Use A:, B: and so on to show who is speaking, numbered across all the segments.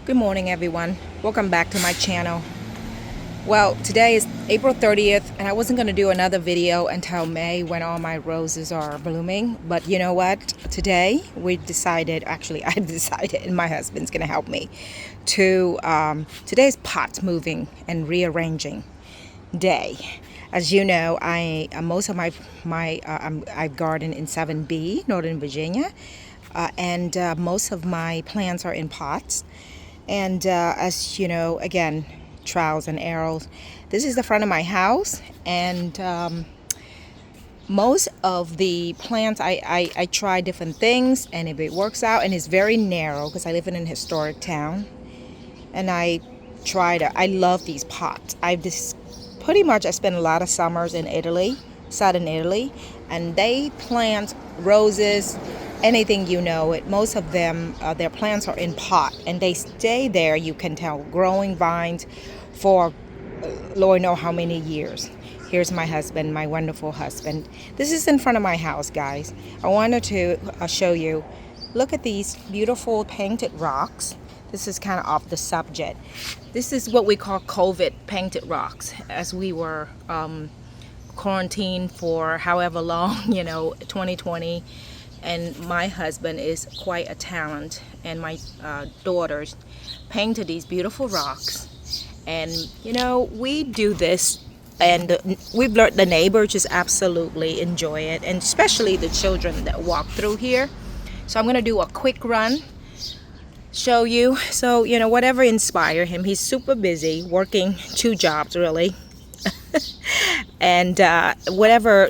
A: Good morning, everyone. Welcome back to my channel. Well, today is April 30th, and I wasn't going to do another video until May when all my roses are blooming. But you know what? Today we decided, actually I decided, and my husband's going to help me, to, today's pot moving and rearranging day. As you know, most of I garden in 7B, Northern Virginia, and most of my plants are in pots. And as you know, again, trials and errors. This is the front of my house, and most of the plants, I try different things, and if it works out, and it's very narrow because I live in an historic town, and I love these pots. Pretty much I spent a lot of summers in Italy, southern Italy, and they plant roses, anything you know it. Most of them, their plants are in pot, and they stay there, you can tell, growing vines for Lord know how many years. Here's my husband, my wonderful husband. This is in front of my house, guys. I wanted to show you. Look at these beautiful painted rocks. This is kind of off the subject. This is what we call COVID painted rocks, as we were quarantined for however long, 2020. And my husband is quite a talent, and my daughters painted these beautiful rocks. And we do this, and we've learned the neighbors just absolutely enjoy it, and especially the children that walk through here. So I'm going to do a quick run, show you. So whatever inspired him. He's super busy working 2 jobs really. And whatever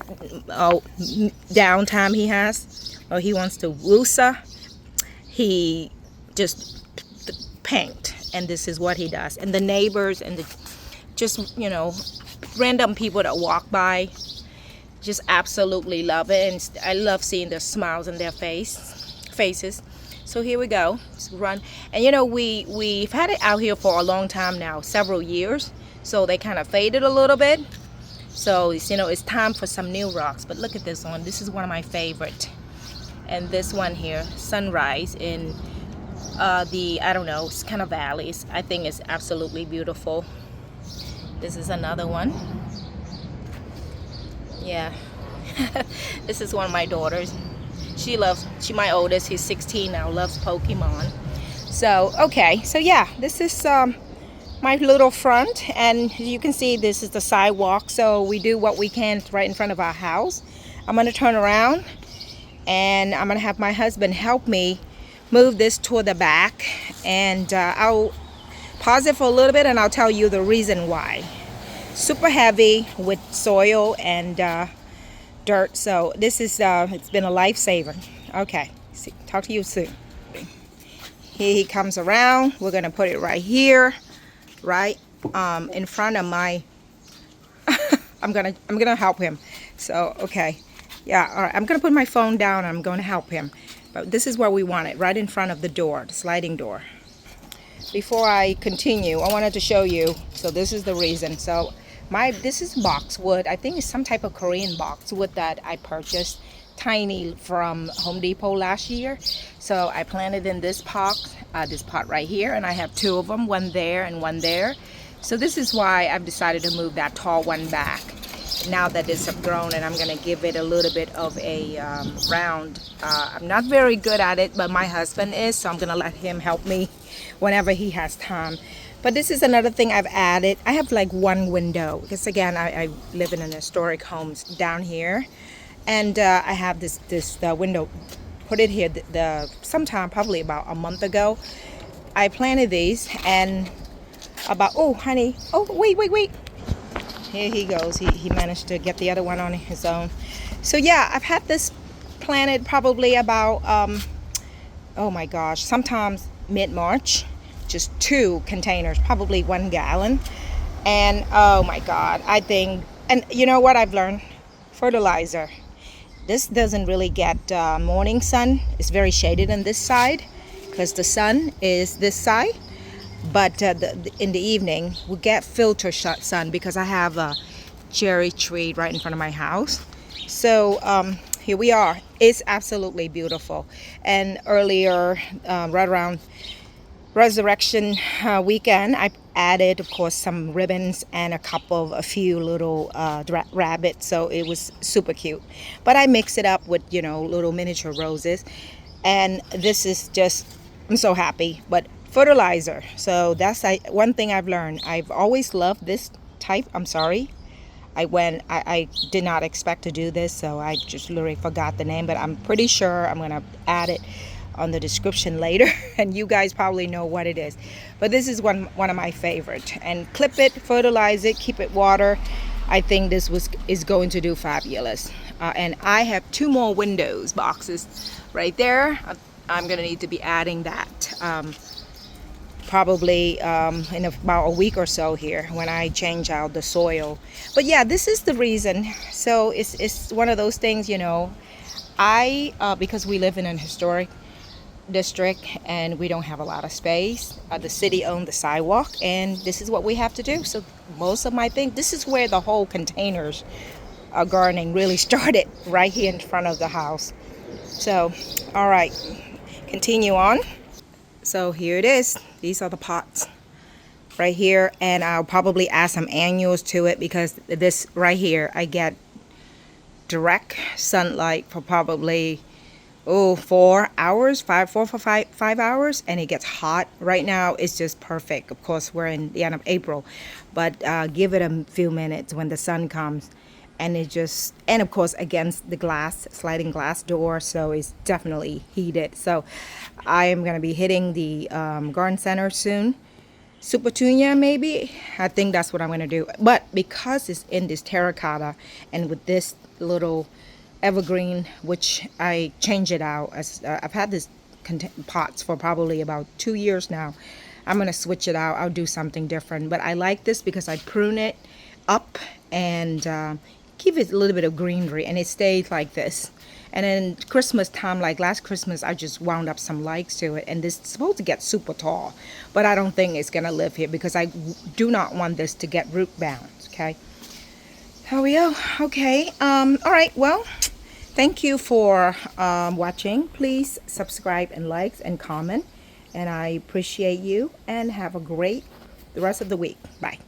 A: downtime he has, or he wants to woosah, he just paint, and this is what he does. And the neighbors and random people that walk by just absolutely love it, and I love seeing the smiles on their faces. So here we go. Let's run. And we've had it out here for a long time now, several years, so they kind of faded a little bit. So it's time for some new rocks. But look at this one. This is one of my favorite. And this one here, sunrise in it's kind of valleys. I think it's absolutely beautiful. This is another one. Yeah. This is one of my daughters. She my oldest, he's 16 now, loves Pokemon. So, okay. So yeah, this is my little front, and you can see this is the sidewalk. So we do what we can right in front of our house. I'm going to turn around, and I'm going to have my husband help me move this toward the back, and I'll pause it for a little bit, and I'll tell you the reason why. Super heavy with soil and dirt, so this is it's been a lifesaver. Okay, talk to you soon. Here he comes around. We're gonna put it right here, right in front of my I'm gonna help him. So okay, yeah, all right, I'm gonna put my phone down and I'm gonna help him. But this is where we want it, right in front of the door, the sliding door. Before I continue, I wanted to show you. So this is the reason. So this is boxwood. I think it's some type of Korean boxwood that I purchased, tiny, from Home Depot last year. So I planted in this pot right here, and I have 2 of them, one there and one there. So this is why I've decided to move that tall one back. Now that it's grown, and I'm going to give it a little bit of a round. I'm not very good at it, but my husband is, so I'm going to let him help me whenever he has time. But this is another thing I've added. I have like 1 window, because again, I live in an historic homes down here, and I have this window. Put it here sometime probably about a month ago. I planted these, and oh honey, oh wait. Here he goes. He managed to get the other one on his own. So yeah, I've had this planted probably about, oh my gosh, sometimes mid-March. Just 2 containers, probably 1 gallon. And oh my God, I think, and you know what I've learned? Fertilizer. This doesn't really get morning sun. It's very shaded on this side because the sun is this side. But in the evening, we get filter sun because I have a cherry tree right in front of my house. So here we are. It's absolutely beautiful. And earlier, right resurrection weekend, I added, of course, some ribbons and a few little rabbits. So it was super cute. But I mix it up with, you know, little miniature roses. And this is just, I'm so happy. But fertilizer. So that's one thing I've learned. I've always loved this type. I'm sorry. I did not expect to do this, so I just literally forgot the name, but I'm pretty sure I'm gonna add it on the description later, and you guys probably know what it is. But this is one of my favorite. And clip it, fertilize it, keep it water. I think this is going to do fabulous. And I have 2 more windows boxes right there. I'm gonna need to be adding that. Probably in about a week or so here when I change out the soil. But yeah, this is the reason. So it's one of those things, you know, because we live in an historic district and we don't have a lot of space. The city owned the sidewalk, and this is what we have to do. So most of my things, this is where the whole containers gardening really started, right here in front of the house. So all right, continue on. So here it is. These are the pots right here, and I'll probably add some annuals to it because this right here, I get direct sunlight for probably 4 hours, 5 hours, and it gets hot. Right now it's just perfect. Of course, we're in the end of April, but give it a few minutes when the sun comes, and and of course against the sliding glass door, so it's definitely heated. So I am going to be hitting the garden center soon. Super Tunia, maybe. I think that's what I'm going to do. But because it's in this terracotta and with this little evergreen, which I change it out, as I've had this pots for probably about 2 years now. I'm going to switch it out. I'll do something different. But I like this because I prune it up and give it a little bit of greenery, and it stays like this. And then Christmas time, like last Christmas, I just wound up some lights to it, and this is supposed to get super tall, but I don't think it's gonna live here because I do not want this to get root bound. Okay, here we go. Okay, all right, well, thank you for watching. Please subscribe and like and comment, and I appreciate you, and have a great the rest of the week. Bye.